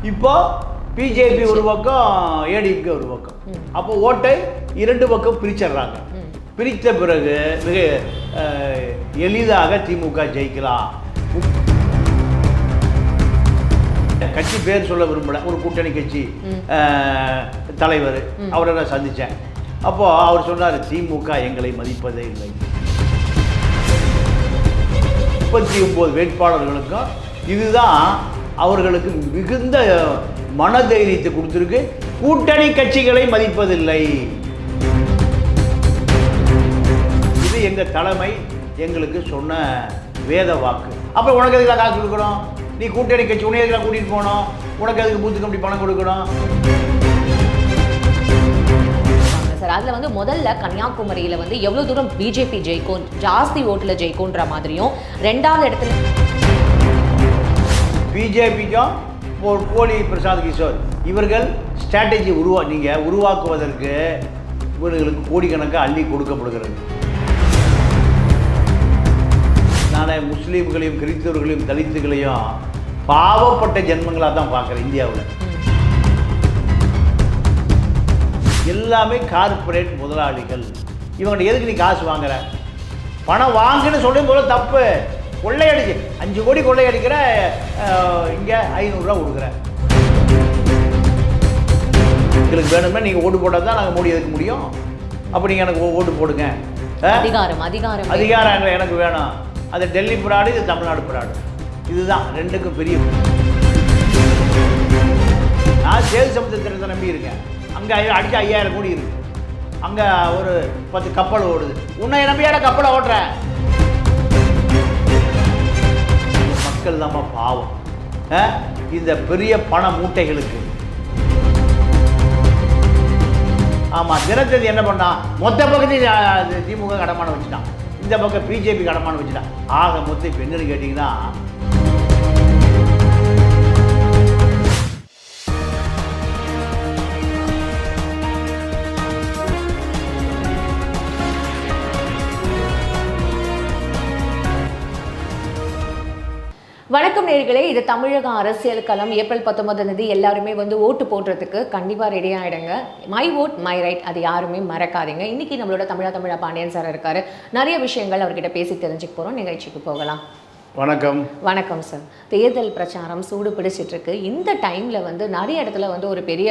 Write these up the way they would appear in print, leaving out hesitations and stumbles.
இப்போ பிஜேபி ஒரு பக்கம், ஏடிஎம்கே ஒரு பக்கம். அப்போ ஓட்டை இரண்டு பக்கம் பிரிச்சிடுறாங்க. பிரித்த பிறகு மிக எளிதாக திமுக ஜெயிக்கலாம். கட்சி பேர் சொல்ல விரும்பல, ஒரு கூட்டணி கட்சி தலைவர், அவரை நான் சந்தித்தேன். அப்போது அவர் சொன்னார், திமுக எங்களை மதிப்பதே இல்லை. 39 வேட்பாளர்களுக்கும் இதுதான் அவர்களுக்கு மிகுந்த மனதைரியத்தை கொடுத்துருக்கு. கூட்டணி கட்சிகளை மதிப்பதில்லை. இது எங்கள் தலைமை எங்களுக்கு சொன்ன வேத வாக்கு. அப்போ உனக்கு எதுக்கு காசு கொடுக்கணும்? நீ கூட்டணி கட்சி உன்னை எதுக்கு கூட்டிகிட்டு போகணும்? உனக்கு அதுக்கு பூத்து கம்பெனி பணம் கொடுக்கணும்? சார், அதில் வந்து முதல்ல கன்னியாகுமரியில் வந்து எவ்வளோ தூரம் பிஜேபி ஜெயிக்கும், ஜாஸ்தி ஓட்டில் ஜெயிக்கும்ன்ற மாதிரியும், ரெண்டாவது இடத்துல பிஜேபிக்கும் போலி பிரசாந்த் கிஷோர் இவர்கள் ஸ்ட்ராட்டஜி நீங்கள் உருவாக்குவதற்கு இவர்களுக்கு கோடிக்கணக்காக அள்ளி கொடுக்கப்படுகிறது. நான் முஸ்லீம்களையும் கிறிஸ்தவர்களையும் தலித்துகளையும் பாவப்பட்ட ஜென்மங்களாக தான் பார்க்குறேன். இந்தியாவில் எல்லாமே கார்பரேட் முதலாளிகள். இவங்க எதுக்கு நீ காசு வாங்குற? பணம் வாங்குன்னு சொல்லும் போல தப்பு. கொள்ளையடிச்சு 5 கோடி கொள்ளையடிக்கிற, இங்கே 500 ரூபா கொடுக்குற. எங்களுக்கு வேணும்னா நீங்கள் ஓட்டு போட்டால் தான் நாங்கள் மோடி எதுக்க முடியும். அப்போ நீங்கள் எனக்கு ஓட்டு போடுங்க. அதிகாரம் எனக்கு வேணும். அது டெல்லி பிராடு, இது தமிழ்நாடு பிராடு. இதுதான் ரெண்டுக்கும் பெரிய. நான் சேது சமுத்திர திட்டத்தை நம்பி இருக்கேன். அங்கே அடிச்சு 5000 கோடி இருக்கு. அங்கே ஒரு 10 கப்பல் ஓடுது. உன்னை நம்பியார கப்பலை ஓட்டுறேன். மக்கள் தான் பாவம். இந்த பெரிய பண மூட்டைகளுக்கு. ஆமாம், தினத்தந்தி என்ன பண்ணா, மொத்த பக்கத்தையும் திமுக கடமான வச்சுட்டான், இந்த பக்கம் பிஜேபி கடமான வச்சுட்டான். ஆக மொத்தம் இப்போ என்னன்னு கேட்டிங்கன்னா, வணக்கம் நேயர்களே, இது தமிழக அரசியல் களம். ஏப்ரல் 19 எல்லாருமே வந்து ஓட்டு போடுறதுக்கு கண்டிப்பாக ரெடி ஆகிடுங்க. மை ஓட் மை ரைட், அது யாருமே மறக்காதீங்க. இன்னைக்கு நம்மளோட தமிழா பாண்டியன் சார் இருக்காரு. நிறைய விஷயங்கள் அவர்கிட்ட பேசி தெரிஞ்சுக்க போகிறோம். நிகழ்ச்சிக்கு போகலாம். வணக்கம். வணக்கம் சார். தேர்தல் பிரச்சாரம் சூடு பிடிச்சிட்டு இருக்கு. இந்த டைமில் வந்து நிறைய இடத்துல வந்து ஒரு பெரிய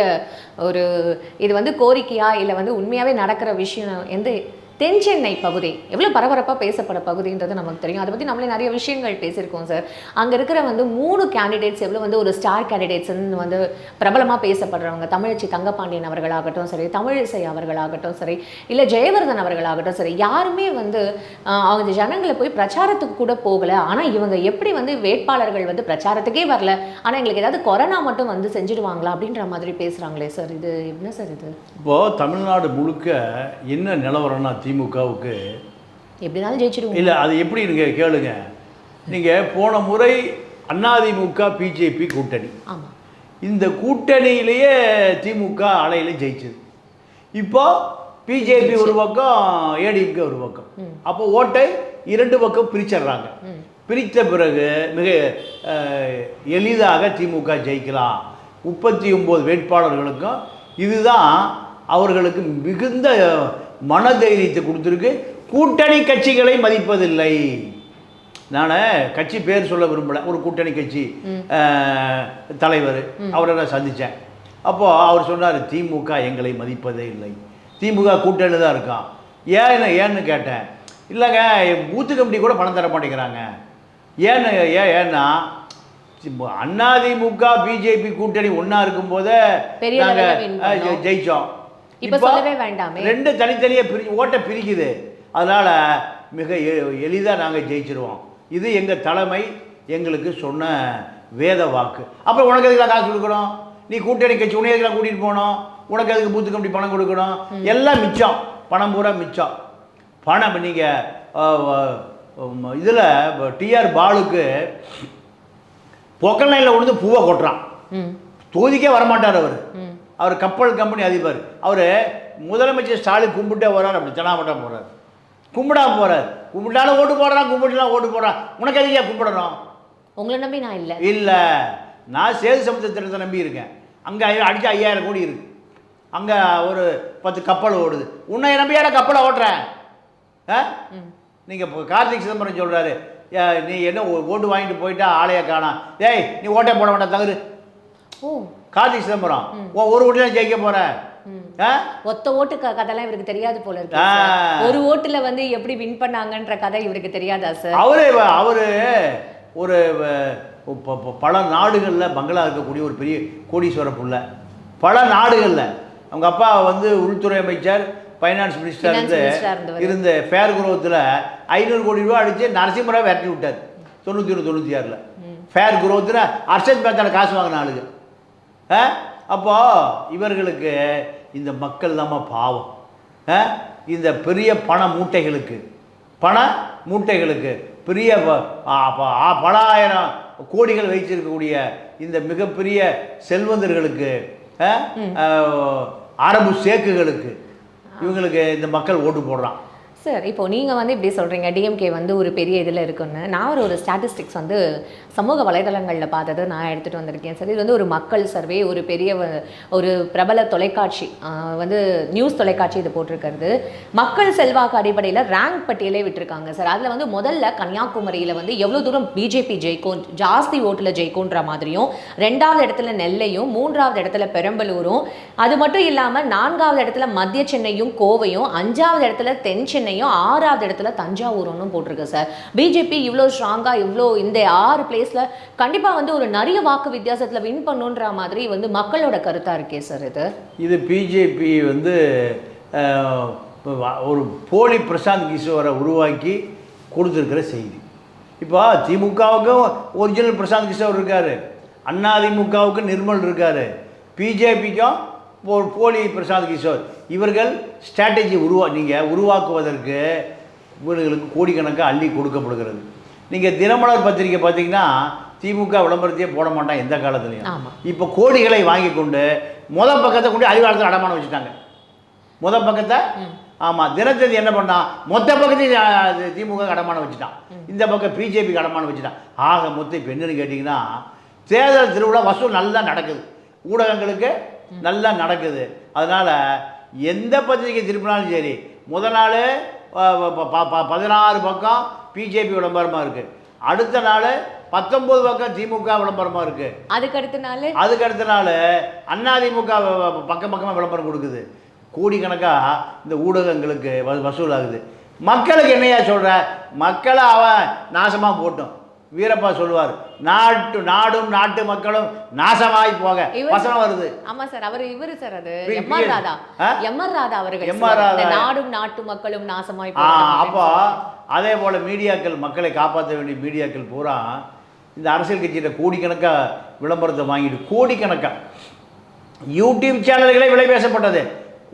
இது வந்து கோரிக்கையா இல்லை வந்து உண்மையாகவே நடக்கிற விஷயம் எந்த தென் சென்னை பகுதி எவ்வளோ பரபரப்பாக பேசப்பட பகுதின்றது நமக்கு தெரியும். அதை பற்றி நம்மளே நிறைய விஷயங்கள் பேசியிருக்கோம் சார். அங்கே இருக்கிற வந்து 3 கேண்டிடேட்ஸ் எவ்வளோ வந்து ஒரு ஸ்டார் கேண்டிடேட்ஸ்ன்னு வந்து பிரபலமாக பேசப்படுறவங்க, தமிழச்சி தங்கப்பாண்டியன் அவர்களாகட்டும் சரி, தமிழிசை அவர்களாகட்டும் சரி, இல்லை ஜெயவர்தன் அவர்களாகட்டும் சரி, யாருமே வந்து அவங்க ஜனங்களை போய் பிரச்சாரத்துக்கு கூட போகலை. ஆனால் இவங்க எப்படி வந்து வேட்பாளர்கள் வந்து பிரச்சாரத்துக்கே வரல, ஆனால் எங்களுக்கு ஏதாவது கொரோனா மட்டும் வந்து செஞ்சுடுவாங்களா அப்படின்ற மாதிரி பேசுகிறாங்களே சார். இது என்ன சார்? இது இப்போது தமிழ்நாடு முழுக்க என்ன நிலவரம்னா, திமுகவுக்கு எப்படினாலும் ஜெயிச்சிடுவோம். இல்லை, அது எப்படி நீங்கள் கேளுங்க. நீங்கள் போன முறை அதிமுக பிஜேபி கூட்டணி, இந்த கூட்டணியிலேயே திமுக அலையில் ஜெயிச்சது. இப்போ பிஜேபி ஒரு பக்கம், ஏடிஎம்கே ஒரு பக்கம். அப்போ ஓட்டை இரண்டு பக்கம் பிரிச்சிடுறாங்க. பிரித்த பிறகு மிக எளிதாக திமுக ஜெயிக்கலாம். 39 வேட்பாளர்களுக்கும் இதுதான் அவர்களுக்கு மிகுந்த மனதைரியத்தை கொடுத்துருக்கு. கூட்டணி கட்சிகளை மதிப்பதில்லை. நான் கட்சி பேர் சொல்ல விரும்பல, ஒரு கூட்டணி கட்சி தலைவர், அவரை நான் சந்தித்தேன். அப்போது அவர் சொன்னார், திமுக எங்களை மதிப்பதே இல்லை, திமுக கூட்டணி தான் இருக்கான். ஏன்னு கேட்டேன். இல்லைங்க, பூத்து கமிட்டி கூட பணம் தர மாட்டேங்கிறாங்க. ஏன்னா அதிமுக பிஜேபி கூட்டணி ஒன்றா இருக்கும்போதே நாங்கள் ஜெயித்தோம். இப்போ சொல்லவே வேண்டாமே, ரெண்டு தனித்தனியாக ஓட்டை பிரிக்குது. அதனால் மிக எளிதாக நாங்கள் ஜெயிச்சிருவோம். இது எங்கள் தலைமை எங்களுக்கு சொன்ன வேத வாக்கு. அப்புறம் உனக்கு எதுக்கு காசு கொடுக்கணும்? நீ கூட்டணி கட்சி உன்னை எதுக்கு கூட்டிகிட்டு போகணும்? உனக்கு அதுக்கு பூத்து கம்பெனி பணம் கொடுக்கணும்? எல்லாம் மிச்சம், பணம் பூரா மிச்சம். பணம் நீங்கள் இதில் டிஆர் பாலுக்கு பொக்கல் லைனில் கொண்டு பூவை கொட்டுறான். தொகுதிக்கே வரமாட்டார் அவர். அவர் கப்பல் கம்பெனி அதிபர். அவர் முதலமைச்சர் ஸ்டாலின் கும்பிட்டே வர்றார், அப்படி தெனாவட்டம் போகிறார். கும்பிடாம போகிறார். கும்பிட்டாலும் ஓட்டு போடுறான், கும்பிட்டுலாம் ஓட்டு போடுறான். உனக்கு எதுக்கே கும்பிடணும்? உங்களை நம்பி நான் இல்லை. நான் சேது சமுத்திர திட்டத்தை நம்பி இருக்கேன். அங்கே அடித்தா 5000 கோடி இருக்குது. அங்கே ஒரு 10 கப்பல் ஓடுது. உன்னை நம்பியாட கப்பலை ஓட்டுறேன். நீங்கள் இப்போ கார்த்திக் சிதம்பரம் சொல்கிறாரு, நீ என்ன ஓட்டு வாங்கிட்டு போயிட்டா ஆளைய காணா, ஏய் நீ ஓட்டே போட வேண்டாம் தகுது. கார்த்திக் சிதம்பரம் ஒரு ஓட்டுல ஜெயிக்க போற. ஒத்த ஓட்டு கதைலாம் இவருக்கு தெரியாது போல இருக்கு. ஒரு ஓட்டுல வந்து எப்படி வின் பண்ணாங்கன்ற கதை இவருக்கு தெரியாதா சார்? அவரு ஒரு பல நாடுகளில் பங்களா இருக்கக்கூடிய ஒரு பெரிய கோடீஸ்வர புள்ள. பல நாடுகளில் அவங்க அப்பா வந்து உள்துறை அமைச்சர், ஃபைனான்ஸ் மினிஸ்டர் இருந்த ஃபேர் குரோத்தில் 500 கோடி ரூபா அடித்து நரசிம்மராவ் விரட்டி விட்டார் 91-96. ஃபேர் குரோத்தில் அர்ஷத் மேத்தான காசு வாங்கின ஆளுங்க. அப்போது இவர்களுக்கு இந்த மக்கள் தான் பாவம். இந்த பெரிய பண மூட்டைகளுக்கு பெரிய பல ஆயிரம் கோடிகள் வைத்திருக்கக்கூடிய இந்த மிகப்பெரிய செல்வந்தர்களுக்கு, அரபு சேக்குகளுக்கு, இவங்களுக்கு இந்த மக்கள் ஓட்டு போடுறான். சார் இப்போ நீங்கள் வந்து இப்படி சொல்கிறீங்க டிஎம்கே வந்து ஒரு பெரிய இதில் இருக்குன்னு. நான் ஒரு ஸ்டாட்டிஸ்டிக்ஸ் வந்து சமூக வலைதளங்களில் பார்த்தது நான் எடுத்துகிட்டு வந்திருக்கேன் சார். இது வந்து ஒரு மக்கள் சர்வே, ஒரு பெரிய ஒரு பிரபல தொலைக்காட்சி வந்து நியூஸ் தொலைக்காட்சி இது போட்டிருக்கிறது. மக்கள் செல்வாக்கு அடிப்படையில் ரேங்க் பட்டியலே விட்டுருக்காங்க சார். அதில் வந்து முதல்ல கன்னியாகுமரியில் வந்து எவ்வளோ தூரம் பிஜேபி ஜெயிக்கும், ஜாஸ்தி ஓட்டில் ஜெயிக்கும்ன்ற மாதிரியும், 2வது இடத்துல நெல்லையும், 3வது இடத்துல பெரம்பலூரும், அது மட்டும் இல்லாமல் 4வது இடத்துல மத்திய சென்னையும் கோவையும், 5வது இடத்துல தென் சென்னையும், 6வது இடத்துல தஞ்சாவூர்னு போட்டிருக்கு சார். பிஜேபி இவ்வளோ ஸ்ட்ராங்காக இவ்வளோ இந்த 6 பிளேஸில் கண்டிப்பாக வந்து ஒரு நிறைய வாக்கு வித்தியாசத்தில் வின் பண்ணுன்ற மாதிரி வந்து மக்களோட கருத்தாக இருக்கே சார். இது பிஜேபி வந்து ஒரு போலி பிரசாந்த் கிஷோரை உருவாக்கி கொடுத்துருக்கிற செய்தி. இப்போ திமுகவுக்கும் ஒரிஜினல் பிரசாந்த் கிஷோர் இருக்கார், அதிமுகவுக்கு நிர்மல் இருக்கார், பிஜேபிக்கும் போலி பிரசாந்த் கிஷோர். இவர்கள் ஸ்ட்ராட்டஜி உருவாக்குவதற்கு இவர்களுக்கு கோடிக்கணக்காக அள்ளி கொடுக்கப்படுகிறது. நீங்கள் தினமலர் பத்திரிக்கை பார்த்தீங்கன்னா திமுக விளம்பரத்தையே போட மாட்டான் எந்த காலத்துலையும். இப்போ கோடிகளை வாங்கி கொண்டு முதல் பக்கத்தை கொண்டு அறிவாளத்தில் அடமானம் வச்சுட்டாங்க. முதல் பக்கத்தை ஆமாம் தினத்தந்தி என்ன பண்ணான், மொத்த பக்கத்தையும் திமுக அடமானம் வச்சுட்டான், இந்த பக்கம் பிஜேபிக்கு அடமானம் வச்சுட்டான். ஆக மொத்தம் இப்போ என்னன்னு கேட்டிங்கன்னா தேர்தல் திருவிழா வசூல் நல்லா நடக்குது, ஊடகங்களுக்கு நல்லா நடக்குது. அதனால் எந்த பத்திரிகை திருப்பினாலும் சரி முதல் நாள் 16 பக்கம் பிஜேபி விளம்பரமாக இருக்குது, அடுத்த நாள் 19 பக்கம் திமுக விளம்பரமாக இருக்குது, அதுக்கடுத்த நாள் அதிமுக பக்கமாக விளம்பரம் கொடுக்குது. கோடிக்கணக்காக இந்த ஊடகங்களுக்கு வசூலாகுது. மக்களுக்கு என்னையா சொல்கிற, மக்களை அவன் நாசமாக போட்டோம். வீரப்பா சொல்லுவார், நாடும் நாட்டு மக்களும் நாசமாய் போக வசனம் வருது. ஆமா சார், அவர் இவரு சார், அது எம்ஆர் ராதா அவர்கள், நாடும் நாட்டு மக்களும் நாசமாய் போக. அப்போ அதே போல மீடியாக்கள், மக்களை காப்பாற்ற வேண்டிய மீடியாக்கள் பூரா இந்த அரசியல் கட்சியிட்ட கோடிக்கணக்காக விளம்பரத்தை வாங்கிட்டு, கோடிக்கணக்காக யூடியூப் சேனல்களே விலை பேசப்பட்டது.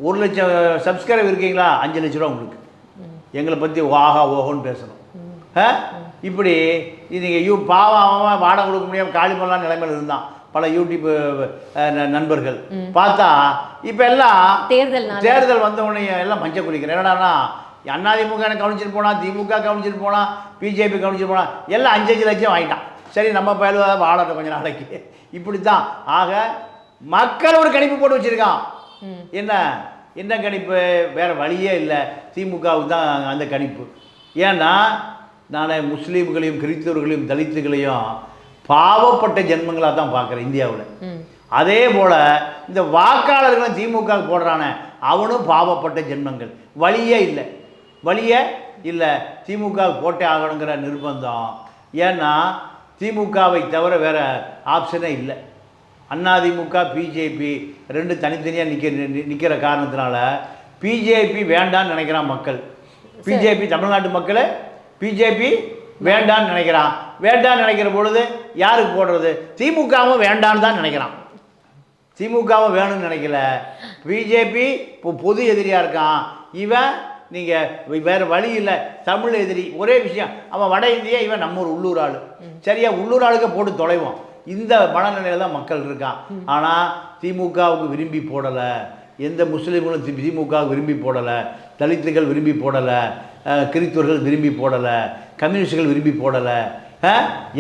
1 லட்சம் சப்ஸ்கிரைபர் இருக்கீங்களா, 5 லட்ச ரூபா உங்களுக்கு, எங்களை பற்றி ஆஹா ஓஹோன்னு பேசணும். இப்படி நீங்கள் பாவம் வாடகை கொடுக்க முடியாமல் காலி பண்ணலாம் நிலைமையில் இருந்தான் பல யூடியூப் நண்பர்கள். பார்த்தா இப்போ எல்லாம் தேர்தல் வந்த உடனே எல்லாம் மஞ்சள் குளிக்கிறேன். என்னடானா அதிமுக கவனிச்சுட்டு போனால், திமுக கவனிச்சுட்டு போனால், பிஜேபி கவனிச்சுட்டு போனால் எல்லாம் 5-5 லட்சம் வாங்கிட்டான். சரி நம்ம பயலுவாக வாழட்டும் கொஞ்சம் நாளைக்கு. இப்படி தான். ஆக மக்கள் ஒரு கணிப்பு போட்டு வச்சுருக்கான். என்ன கணிப்பு? வேறு வழியே இல்லை, திமுகவுக்கு தான் அந்த கணிப்பு. ஏன்னா நான் முஸ்லீம்களையும் கிறிஸ்தவர்களையும் தலித்துகளையும் பாவப்பட்ட ஜென்மங்களாக தான் பார்க்குறேன் இந்தியாவில். அதே போல் இந்த வாக்காளர்களும் திமுக போடுறானே அவனும் பாவப்பட்ட ஜென்மங்கள். வழியே இல்லை, திமுக போட்டே ஆகணுங்கிற நிர்பந்தம். ஏன்னா திமுகவை தவிர வேறு ஆப்ஷனே இல்லை. அதிமுக பிஜேபி 2 தனித்தனியாக நிற்கிற காரணத்தினால பிஜேபி வேண்டான்னு நினைக்கிறான் மக்கள். பிஜேபி தமிழ்நாட்டு மக்கள் பிஜேபி வேண்டான்னு நினைக்கிறான். வேண்டான்னு நினைக்கிற பொழுது யாருக்கு போடுறது? திமுகவும் வேண்டான்னு தான் நினைக்கிறான். திமுகவும் வேணும்னு நினைக்கல. பிஜேபி இப்போ பொது எதிரியாக இருக்கான் இவன். நீங்கள் வேறு வழி இல்லை, தமிழ் எதிரி. ஒரே விஷயம், அவன் வட இந்தியா, இவன் நம்ம ஒரு உள்ளூர் ஆள். சரியா, உள்ளூர் ஆளுக்கு போட்டு தொலைவோம். இந்த மனநிலையில் தான் மக்கள் இருக்கான். ஆனால் திமுகவுக்கு விரும்பி போடலை, எந்த முஸ்லீம்களும் திமுகவுக்கு விரும்பி போடலை, தலித்துகள் விரும்பி போடலை, கிறிஸ்தவர்கள் விரும்பி போடலை, கம்யூனிஸ்டுகள் விரும்பி போடலை.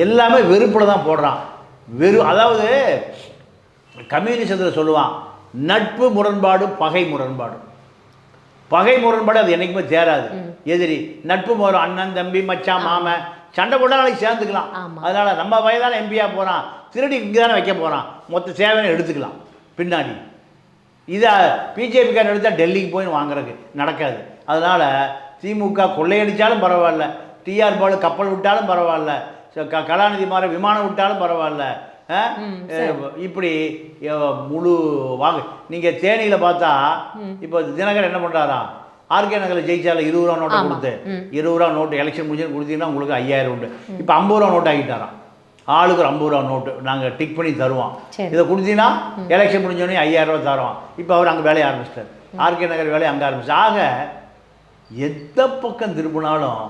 எல்லாமே வெறுப்பில் தான் போடுறான். வெறும் அதாவது கம்யூனிசத்தில் சொல்லுவான், நட்பு முரண்பாடு பகை முரண்பாடு. பகை முரண்பாடு அது என்றைக்குமே சேராது. எதிரி நட்பு முறை, அண்ணன் தம்பி மச்சான் மாமன் சண்டை போட்டால் நாளைக்கு சேர்ந்துக்கலாம். அதனால் நம்ம வயதான எம்பியாக போகிறான், திருடி இங்கே தானே வைக்க போகிறான், மொத்த சேவையை எடுத்துக்கலாம் பின்னாடி. இதை பிஜேபிக்காரன் எடுத்தால் டெல்லிக்கு போய் வாங்குறதுக்கு நடக்காது. அதனால் திமுக கொள்ளையடித்தாலும் பரவாயில்ல, டிஆர் பாலு கப்பல் விட்டாலும் பரவாயில்ல, கலாநிதி மாற விமானம் விட்டாலும் பரவாயில்ல, இப்படி முழு வாங்க. நீங்கள் தேனியில் பார்த்தா இப்போ தினகரன் என்ன பண்ணுறாரா, ஆர்கே நகரில் ஜெயிச்சால 20 ரூபா நோட்டை கொடுத்து 20 ரூபா நோட்டு எலெக்ஷன் முடிஞ்சு கொடுத்தீங்கன்னா உங்களுக்கு 5000 உண்டு. இப்போ 50 ரூபா நோட்டு ஆகிட்டாராம். ஆளுக்கு ஒரு 50 ரூபா நோட்டு நாங்கள் டிக் பண்ணி தருவோம், இதை கொடுத்தீங்கன்னா எலெக்ஷன் முடிஞ்சோடனே 5000 ரூபா தருவோம். இப்போ அவர் அங்கே வேலையை ஆரம்பிச்சிட்டார், ஆர்கே நகர் வேலையை அங்கே ஆரம்பிச்சு. ஆக எந்த பக்கம் திரும்பினாலும்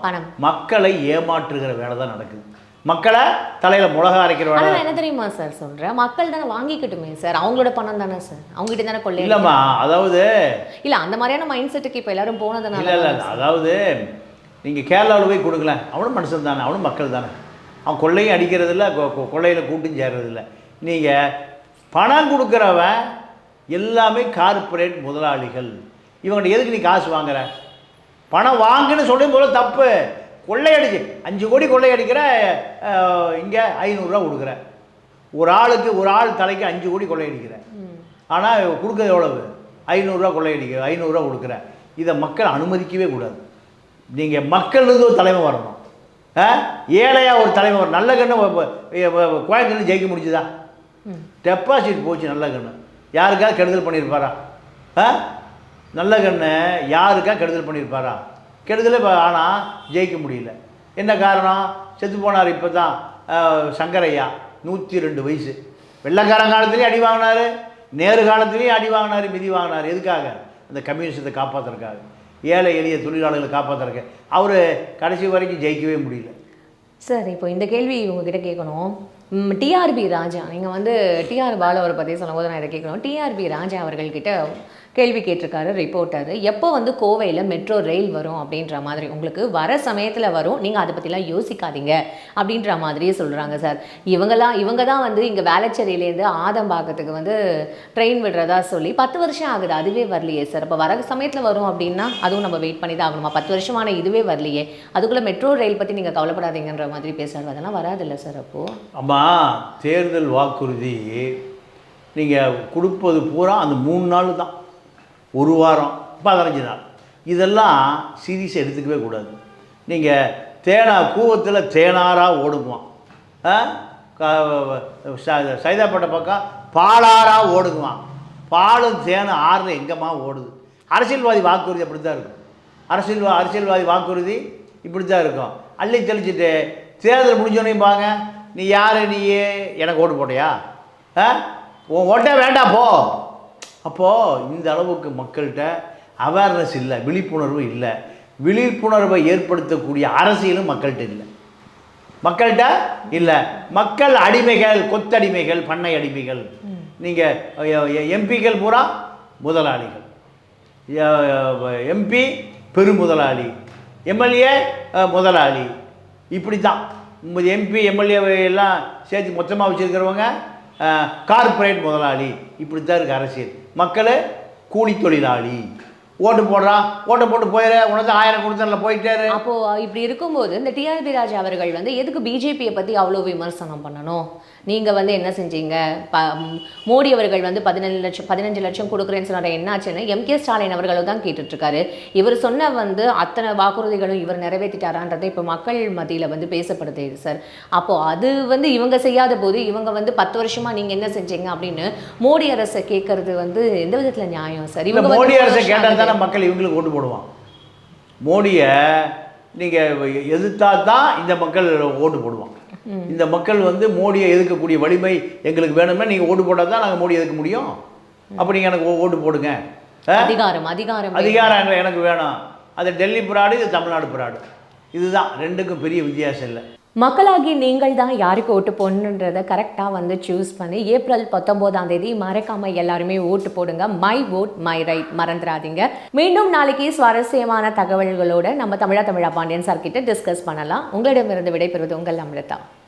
மக்களை ஏமாற்றுகிற வேலை தான் நடக்குது. மக்களை தலையில மிளகா அரைக்கிற வேலை. என்ன தெரியுமா சார் சொல்றேன், மக்கள் தானே வாங்கிக்கிட்டுமே சார், அவங்களோட பணம் தானே சார், அவங்ககிட்ட தானே கொள்ளை. இல்லம்மா, அதாவது இல்ல அந்த மாதிரியான மைண்ட் செட்டுக்கு இப்போ எல்லாரும் போனதுனால. இல்லை அதாவது நீங்கள் கேரளாவில் போய் கொடுக்கல, அவனும் மனுஷன் தானே, அவனும் மக்கள் தானே. அவன் கொள்ளையும் அடிக்கிறதில்ல, கொள்ளையில் கூட்டும் சேர்றதில்ல. நீங்கள் பணம் கொடுக்குறவன் எல்லாமே கார்ப்பரேட் முதலாளிகள். இவங்கள்ட்ட எதுக்கு நீ காசு வாங்குற? பணம் வாங்குன்னு சொல்லும் போல தப்பு. கொள்ளையடிச்சு 5 கோடி கொள்ளையடிக்கிற, இங்கே 500 ரூபா கொடுக்குற. ஒரு ஆளுக்கு, ஒரு ஆள் தலைக்கு 5 கோடி கொள்ளையடிக்கிற. ஆனால் கொடுக்குறது எவ்வளவு? 500 ரூபா கொள்ளையடிக்கிற, 500 ரூபா கொடுக்குற. இதை மக்கள் அனுமதிக்கவே கூடாது. நீங்கள் மக்களுக்கு ஒரு தலைமை வரணும். ஏழையாக ஒரு தலைமை வரும். நல்ல கண்ணு கோயம்புத்தூர் ஜெயிக்க முடிஞ்சுதா? டெபாசிட் போச்சு. நல்ல கண்ணு யாருக்காக கெடுதல் பண்ணியிருப்பாரா? நல்ல கண்ணு யாருக்காக கெடுதல் பண்ணியிருப்பாரா? கெடுதலே. ஆனால் ஜெயிக்க முடியல. என்ன காரணம்? செத்து போனார் இப்போ தான் சங்கரையா, 102 வயசு. வெள்ளைக்காரன் காலத்துலேயும் அடி வாங்கினார், நேரு காலத்துலேயும் அடி வாங்கினார், மிதி வாங்கினார். எதுக்காக? அந்த கம்யூனிஸ்டத்தை காப்பாற்றுறதுக்காக, ஏழை எளிய தொழிலாளர்களை காப்பாற்றுறதுக்கு. அவர் கடைசி வரைக்கும் ஜெயிக்கவே முடியல. சார் இப்போ இந்த கேள்வி உங்ககிட்ட கேட்கணும். டிஆர்பி ராஜா, நீங்கள் வந்து டிஆர் பாலு அவரை பற்றி சொல்லும்போது நான் இதை கேட்கணும். டிஆர்பி ராஜா அவர்கள்கிட்ட கேள்வி கேட்டிருக்காரு ரிப்போர்ட்டர், எப்போ வந்து கோவையில் மெட்ரோ ரயில் வரும் அப்படின்ற மாதிரி. உங்களுக்கு வர சமயத்தில் வரும், நீங்கள் அதை பற்றிலாம் யோசிக்காதீங்க அப்படின்ற மாதிரியே சொல்கிறாங்க சார். இவங்க தான் வந்து இங்கே வேளச்சேரியிலேருந்து ஆதம்பாக்கத்துக்கு வந்து ட்ரெயின் விடுறதா சொல்லி 10 வருஷம் ஆகுது, அதுவே வரலையே சார். அப்போ வர சமயத்தில் வரும் அப்படின்னா அதுவும் நம்ம வெயிட் பண்ணி தான் ஆகணுமா? 10 வருஷமான இதுவே வரலையே, அதுக்குள்ளே மெட்ரோ ரயில் பற்றி நீங்கள் கவலைப்படாதீங்கன்ற மாதிரி பேசுகிறாரு. அதெல்லாம் வராதில்ல சார் அப்போது? ஆமாம், தேர்தல் வாக்குறுதி நீங்கள் கொடுப்பது பூரா அந்த 3 நாள் தான், 1 வாரம், 15 நாள். இதெல்லாம் சீரியஸாக எடுத்துக்கவே கூடாது. நீங்கள் கூவத்தில் தேனாராக ஓடுங்குவான், சைதாப்பேட்டை பக்கம் பாலாராக ஓடுங்குவான். பாலும் தேனும் ஆறுல எங்கேம்மா ஓடுது? அரசியல்வாதி வாக்குறுதி அப்படி தான் இருக்கும். அரசியல்வாதி வாக்குறுதி இப்படி தான் இருக்கும். அள்ளி தெளிச்சுட்டு தேர்தல் முடிஞ்சோடனே பாங்க, நீ யார், நீயே எனக்கு ஓட்டு போட்டியா, உன் ஓட்டே வேண்டாம் போ. அப்போது இந்த அளவுக்கு மக்கள்கிட்ட அவேர்னஸ் இல்லை, விழிப்புணர்வு இல்லை. விழிப்புணர்வை ஏற்படுத்தக்கூடிய அரசியலும் மக்கள்கிட்ட இல்லை. மக்கள் அடிமைகள், கொத்தடிமைகள், பண்ணை அடிமைகள். நீங்கள் எம்பிக்கள் பூரா முதலாளிகள், எம்பி பெருமுதலாளி, எம்எல்ஏ முதலாளி. இப்படி தான் எம்பி எம்எல்ஏ எல்லாம் சேர்த்து மொத்தமாக வச்சுருக்கிறவங்க கார்ப்பரேட் முதலாளி. இப்படி தான் இருக்குது அரசியல். மக்கள் கூலி தொழிலாளி. ஓட்டு போடுறான், ஓட்டை போட்டு போயிரு, உனக்கு 1000 கொடுத்தல போயிட்டாரு. அப்போது இப்படி இருக்கும்போது இந்த டிஆர்பி ராஜா அவர்கள் வந்து எதுக்கு பிஜேபியை பற்றி அவ்வளோ விமர்சனம் பண்ணணும்? நீங்கள் வந்து என்ன செஞ்சீங்க? மோடி அவர்கள் வந்து 15 லட்சம் கொடுக்குறேன்னு சொன்னார், என்னாச்சுன்னு எம்கே ஸ்டாலின் அவர்களும் தான் கேட்டுட்ருக்காரு. இவர் சொன்ன வந்து அத்தனை வாக்குறுதிகளும் இவர் நிறைவேற்றிட்டாரான்றதை இப்போ மக்கள் மத்தியில் வந்து பேசப்படுது சார். அப்போது அது வந்து இவங்க செய்யாத போது இவங்க வந்து 10 வருஷமாக நீங்கள் என்ன செஞ்சீங்க அப்படின்னு மோடி அரசை கேட்கறது வந்து எந்த விதத்தில் நியாயம் சார்? இவங்க மோடி அரசை கேட்டால் தானே மக்கள் இவங்களுக்கு ஓட்டு போடுவான். மோடியை நீங்கள் எதிர்த்தா தான் இந்த மக்கள் ஓட்டு போடுவான். இந்த மக்கள் வந்து மோடியை எதிர்க்கக்கூடிய வலிமை எங்களுக்கு வேணும்னா நீங்கள் ஓட்டு போட்டால் தான் நாங்கள் மோடி எதிர்க்க முடியும். அப்போ நீங்கள் எனக்கு ஓட்டு போடுங்க. அதிகாரம் எனக்கு வேணும். அது டெல்லி பிராடு, இது தமிழ்நாடு பிராடு. இதுதான் ரெண்டுக்கும் பெரிய வித்தியாசம் இல்லை. மக்களாகி நீங்கள் தான் யாருக்கு ஓட்டு போடணுன்றதை கரெக்டாக வந்து சூஸ் பண்ணி ஏப்ரல் 19ஆம் தேதி மறக்காமல் எல்லாருமே ஓட்டு போடுங்க. மை ஓட் மை ரைட் மறந்துடாதீங்க. மீண்டும் நாளைக்கு சுவாரஸ்யமான தகவல்களோடு நம்ம தமிழா பாண்டியன் சார் கிட்ட டிஸ்கஸ் பண்ணலாம். உங்களிடமிருந்து விடைபெறுவது உங்கள் அமிர்தா.